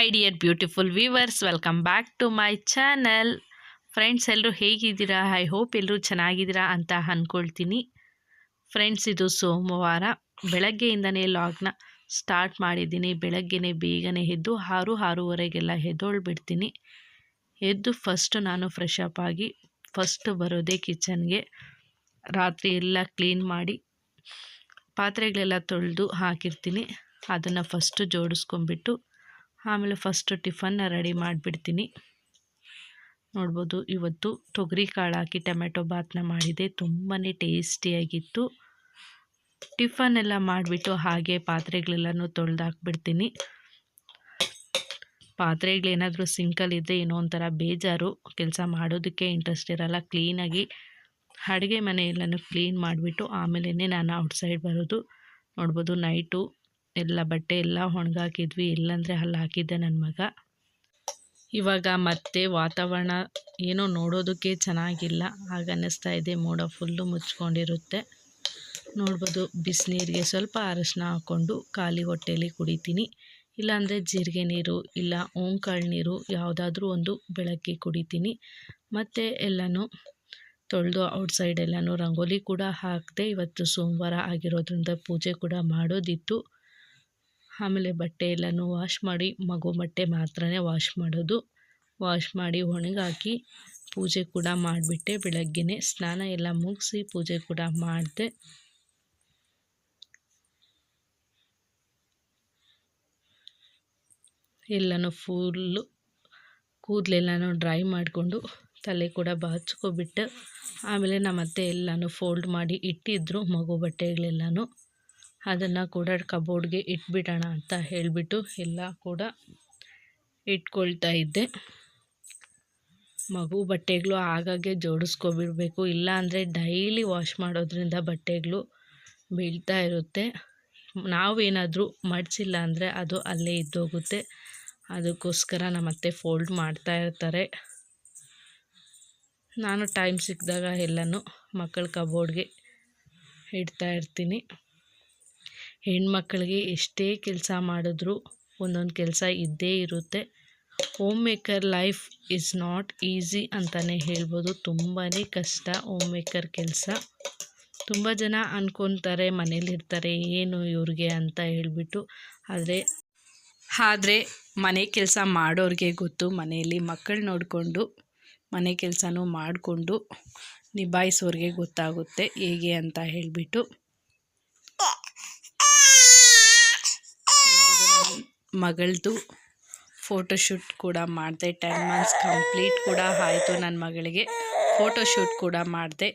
Hi dear beautiful viewers, welcome back to my channel. Friends, ಎಲ್ಲರೂ ಹೇಗಿದ್ದೀರಾ? I hope ಎಲ್ಲರೂ ಚೆನ್ನಾಗಿದ್ದೀರಾ ಅಂತ ಅಂದ್ಕೊಳ್ತೀನಿ. ಫ್ರೆಂಡ್ಸ್, ಇದು ಸೋಮವಾರ ಬೆಳಗ್ಗೆಯಿಂದನೇ ಲಾಗ್ನ ಸ್ಟಾರ್ಟ್ ಮಾಡಿದ್ದೀನಿ. ಬೆಳಗ್ಗೆನೇ ಬೇಗನೆ ಎದ್ದು 6-6:30ಗೆಲ್ಲ ಎದ್ದೊಳ್ಬಿಡ್ತೀನಿ. ಎದ್ದು ಫಸ್ಟು ನಾನು ಫ್ರೆಶ್ ಅಪ್ ಆಗಿ ಫಸ್ಟ್ ಬರೋದೇ ಕಿಚನ್ಗೆ. ರಾತ್ರಿ ಎಲ್ಲ ಕ್ಲೀನ್ ಮಾಡಿ ಪಾತ್ರೆಗಳೆಲ್ಲ ತೊಳೆದು ಹಾಕಿರ್ತೀನಿ. ಅದನ್ನು ಫಸ್ಟು ಜೋಡಿಸ್ಕೊಂಬಿಟ್ಟು ಆಮೇಲೆ ಫಸ್ಟು ಟಿಫನ್ನ ರೆಡಿ ಮಾಡಿಬಿಡ್ತೀನಿ. ನೋಡ್ಬೋದು, ಇವತ್ತು ತೊಗರಿ ಕಾಳು ಹಾಕಿ ಟೊಮೆಟೊ ಬಾತನ್ನ ಮಾಡಿದೆ. ತುಂಬಾ ಟೇಸ್ಟಿಯಾಗಿತ್ತು. ಟಿಫನ್ ಎಲ್ಲ ಮಾಡಿಬಿಟ್ಟು ಹಾಗೆ ಪಾತ್ರೆಗಳೆಲ್ಲನೂ ತೊಳೆದು ಹಾಕ್ಬಿಡ್ತೀನಿ. ಪಾತ್ರೆಗಳೇನಾದರೂ ಸಿಂಕಲ್ಲಿದ್ದರೆ ಏನೋ ಒಂಥರ ಬೇಜಾರು, ಕೆಲಸ ಮಾಡೋದಕ್ಕೆ ಇಂಟ್ರೆಸ್ಟ್ ಇರಲ್ಲ. ಕ್ಲೀನಾಗಿ ಅಡುಗೆ ಮನೆ ಎಲ್ಲನೂ ಕ್ಲೀನ್ ಮಾಡಿಬಿಟ್ಟು ಆಮೇಲೆ ನಾನು ಔಟ್ಸೈಡ್ ಬರೋದು. ನೋಡ್ಬೋದು, ನೈಟು ಎಲ್ಲ ಬಟ್ಟೆ ಎಲ್ಲ ಒಣಗಾಕಿದ್ವಿ. ಎಲ್ಲಂದರೆ ಅಲ್ಲಿ ಹಾಕಿದ್ದೆ ನನ್ನ ಮಗ. ಇವಾಗ ಮತ್ತೆ ವಾತಾವರಣ ಏನೋ ನೋಡೋದಕ್ಕೆ ಚೆನ್ನಾಗಿಲ್ಲ, ಹಾಗೆ ಅನ್ನಿಸ್ತಾ ಇದೆ. ಮೋಡ ಫುಲ್ಲು ಮುಚ್ಕೊಂಡಿರುತ್ತೆ. ನೋಡ್ಬೋದು, ಬಿಸಿನೀರಿಗೆ ಸ್ವಲ್ಪ ಅರಶಿನ ಹಾಕ್ಕೊಂಡು ಖಾಲಿ ಹೊಟ್ಟೆಯಲ್ಲಿ ಕುಡಿತೀನಿ. ಇಲ್ಲಾಂದರೆ ಜೀರಿಗೆ ನೀರು ಇಲ್ಲ ಓಂಕಾಳು ನೀರು ಯಾವುದಾದ್ರೂ ಒಂದು ಬೆಳಗ್ಗೆ ಕುಡಿತೀನಿ. ಮತ್ತು ಎಲ್ಲನೂ ತೊಳೆದು ಔಟ್ಸೈಡ್ ಎಲ್ಲನೂ ರಂಗೋಲಿ ಕೂಡ ಹಾಕಿದೆ. ಇವತ್ತು ಸೋಮವಾರ ಆಗಿರೋದ್ರಿಂದ ಪೂಜೆ ಕೂಡ ಮಾಡೋದಿತ್ತು. ಆಮೇಲೆ ಬಟ್ಟೆ ಎಲ್ಲನೂ ವಾಶ್ ಮಾಡಿ, ಮಗು ಬಟ್ಟೆ ಮಾತ್ರ ವಾಶ್ ಮಾಡೋದು. ವಾಶ್ ಮಾಡಿ ಒಣಗಾಕಿ ಪೂಜೆ ಕೂಡ ಮಾಡಿಬಿಟ್ಟೆ. ಬೆಳಗ್ಗೆನೇ ಸ್ನಾನ ಎಲ್ಲ ಮುಗಿಸಿ ಪೂಜೆ ಕೂಡ ಮಾಡಿದೆ. ಎಲ್ಲನೂ ಫುಲ್ಲು ಕೂದಲೆಲ್ಲನೂ ಡ್ರೈ ಮಾಡಿಕೊಂಡು ತಲೆ ಕೂಡ ಬಾಚ್ಕೊಬಿಟ್ಟು ಆಮೇಲೆ ನಮ್ಮತ್ತೆ ಎಲ್ಲನೂ ಫೋಲ್ಡ್ ಮಾಡಿ ಇಟ್ಟಿದ್ದರು ಮಗು ಬಟ್ಟೆಗಳೆಲ್ಲನೂ. ಅದನ್ನು ಕೂಡ ಕಬೋರ್ಡ್ಗೆ ಇಟ್ಬಿಡೋಣ ಅಂತ ಹೇಳಿಬಿಟ್ಟು ಎಲ್ಲ ಕೂಡ ಇಟ್ಕೊಳ್ತಾ ಇದ್ದೆ. ಮಗು ಬಟ್ಟೆಗಳು ಆಗಾಗ್ಗೆ ಜೋಡಿಸ್ಕೊಬಿಡಬೇಕು, ಇಲ್ಲ ಅಂದರೆ ಡೈಲಿ ವಾಶ್ ಮಾಡೋದ್ರಿಂದ ಬಟ್ಟೆಗಳು ಬೀಳ್ತಾ ಇರುತ್ತೆ. ನಾವೇನಾದರೂ ಮಡಿಸಿಲ್ಲ ಅಂದರೆ ಅದು ಅಲ್ಲೇ ಇದ್ದೋಗುತ್ತೆ. ಅದಕ್ಕೋಸ್ಕರ ನಮ್ಮತ್ತೆ ಫೋಲ್ಡ್ ಮಾಡ್ತಾ ಇರ್ತಾರೆ. ನಾನು ಟೈಮ್ ಸಿಕ್ಕಿದಾಗ ಎಲ್ಲನೂ ಮಕ್ಕಳ ಕಬೋರ್ಡ್ಗೆ ಇಡ್ತಾ ಇರ್ತೀನಿ. ಹೆಣ್ಮಕ್ಳಿಗೆ ಎಷ್ಟೇ ಕೆಲಸ ಮಾಡಿದ್ರೂ ಒಂದೊಂದು ಕೆಲಸ ಇದ್ದೇ ಇರುತ್ತೆ. Home maker life is not easy ಅಂತಲೇ ಹೇಳ್ಬೋದು. ತುಂಬಾ ಕಷ್ಟ ಹೋಮ್ ಮೇಕರ್ ಕೆಲಸ. ತುಂಬ ಜನ ಅಂದ್ಕೊತಾರೆ ಮನೇಲಿರ್ತಾರೆ ಏನು ಇವ್ರಿಗೆ ಅಂತ ಹೇಳಿಬಿಟ್ಟು. ಆದರೆ ಮನೆ ಕೆಲಸ ಮಾಡೋರಿಗೆ ಗೊತ್ತು. ಮನೆಯಲ್ಲಿ ಮಕ್ಕಳು ನೋಡಿಕೊಂಡು ಮನೆ ಕೆಲಸನೂ ಮಾಡಿಕೊಂಡು ನಿಭಾಯಿಸೋರಿಗೆ ಗೊತ್ತಾಗುತ್ತೆ ಹೇಗೆ ಅಂತ ಹೇಳಿಬಿಟ್ಟು. ಮಗಳದು ಫೋಟೋಶೂಟ್ ಕೂಡ ಮಾಡಿದೆ. 10 months ಕಂಪ್ಲೀಟ್ ಕೂಡ ಆಯಿತು ನನ್ನ ಮಗಳಿಗೆ. ಫೋಟೋಶೂಟ್ ಕೂಡ ಮಾಡಿದೆ.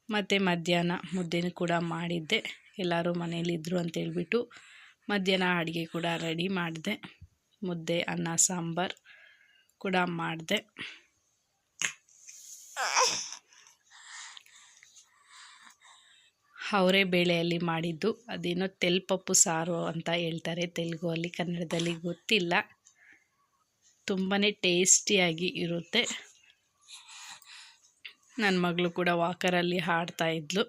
ಮತ್ತು ಮಧ್ಯಾಹ್ನ ಮುದ್ದೆನೂ ಕೂಡ ಮಾಡಿದ್ದೆ. ಎಲ್ಲರೂ ಮನೇಲಿದ್ದರು ಅಂತೇಳ್ಬಿಟ್ಟು ಮಧ್ಯಾಹ್ನ ಅಡುಗೆ ಕೂಡ ರೆಡಿ ಮಾಡಿದೆ. ಮುದ್ದೆ, ಅನ್ನ, ಸಾಂಬಾರು ಕೂಡ ಮಾಡಿದೆ. ಅವರೇ ಬೇಳೆಯಲ್ಲಿ ಮಾಡಿದ್ದು, ಅದೇನೋ ತೆಲ್ಪಪ್ಪು ಸಾರು ಅಂತ ಹೇಳ್ತಾರೆ ತೆಲುಗಲ್ಲಿ, ಕನ್ನಡದಲ್ಲಿ ಗೊತ್ತಿಲ್ಲ. ತುಂಬಾ ಟೇಸ್ಟಿಯಾಗಿ ಇರುತ್ತೆ. ನನ್ನ ಮಗಳು ಕೂಡ ವಾಕರಲ್ಲಿ ಆಡ್ತಾಯಿದ್ಲು.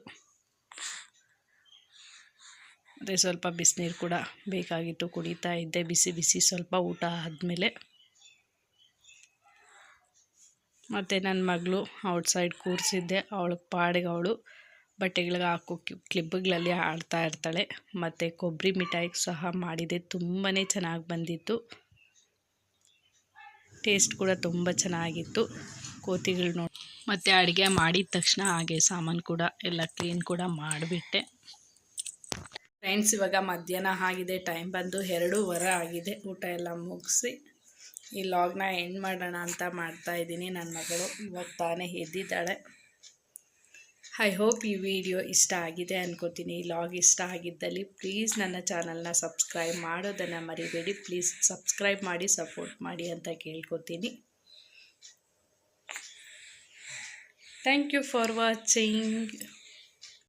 ಅದೇ ಸ್ವಲ್ಪ ಬಿಸಿನೀರು ಕೂಡ ಬೇಕಾಗಿತ್ತು, ಕುಡಿತಾ ಇದ್ದೆ ಬಿಸಿ ಬಿಸಿ ಸ್ವಲ್ಪ ಊಟ ಆದಮೇಲೆ. ಮತ್ತು ನನ್ನ ಮಗಳು ಔಟ್ಸೈಡ್ ಕೂರಿಸಿದ್ದೆ. ಅವಳ ಪಾಡಿಗೆ ಅವಳು ಬಟ್ಟೆಗಳಿಗೆ ಹಾಕೋ ಕ್ಲಿಪ್ಗಳಲ್ಲಿ ಆಡ್ತಾ ಇರ್ತಾಳೆ. ಮತ್ತು ಕೊಬ್ಬರಿ ಮಿಠಾಯಿ ಸಹ ಮಾಡಿದೆ. ತುಂಬಾ ಚೆನ್ನಾಗಿ ಬಂದಿತ್ತು. ಟೇಸ್ಟ್ ಕೂಡ ತುಂಬ ಚೆನ್ನಾಗಿತ್ತು. ಕೋತಿಗಳು ನೋಡಿ. ಮತ್ತು ಅಡುಗೆ ಮಾಡಿದ ತಕ್ಷಣ ಹಾಗೆ ಸಾಮಾನು ಕೂಡ ಎಲ್ಲ ಕ್ಲೀನ್ ಕೂಡ ಮಾಡಿಬಿಟ್ಟೆ. ಫ್ರೆಂಡ್ಸ್, ಇವಾಗ ಮಧ್ಯಾಹ್ನ ಆಗಿದೆ. ಟೈಮ್ ಬಂದು 2:15 ಆಗಿದೆ. ಊಟ ಎಲ್ಲ ಮುಗಿಸಿ ಈ ಲಾಗ್ನ ಎಂಡ್ ಮಾಡೋಣ ಅಂತ ಮಾಡ್ತಾಯಿದ್ದೀನಿ. ನನ್ನ ಮಗಳು ಇವಾಗ ತಾನೇ ಎದ್ದಿದ್ದಾಳೆ. ಐ ಹೋಪ್ ಈ ವಿಡಿಯೋ ಇಷ್ಟ ಆಗಿದೆ ಅನ್ಕೋತೀನಿ. ಈ ಲಾಗ್ ಇಷ್ಟ ಆಗಿದ್ದಲ್ಲಿ ಪ್ಲೀಸ್ ನನ್ನ ಚಾನಲ್ನ ಸಬ್ಸ್ಕ್ರೈಬ್ ಮಾಡೋದನ್ನು ಮರಿಬೇಡಿ. ಪ್ಲೀಸ್ ಸಬ್ಸ್ಕ್ರೈಬ್ ಮಾಡಿ ಸಪೋರ್ಟ್ ಮಾಡಿ ಅಂತ ಕೇಳ್ಕೊತೀನಿ. Thank you for watching.